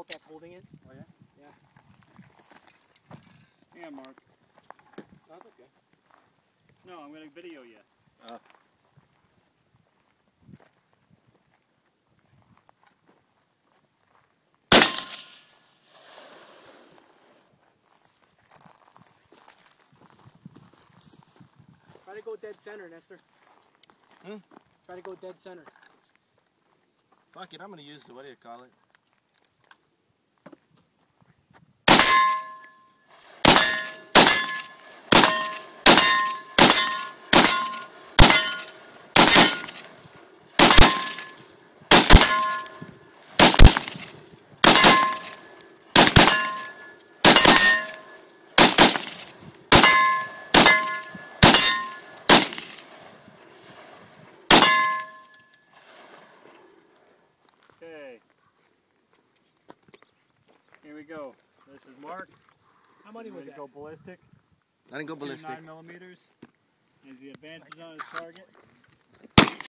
bolt that's holding it. Oh yeah? Yeah. Yeah, Mark. No, that's okay. No, I'm gonna video you. Try to go dead center, Nestor. Try to go dead center. Fuck it, I'm gonna use the, what do you call it? Okay. Here we go. This is Mark. How many was Ready to that? go ballistic. I didn't go ballistic. 9 millimeters. As he advances on his target.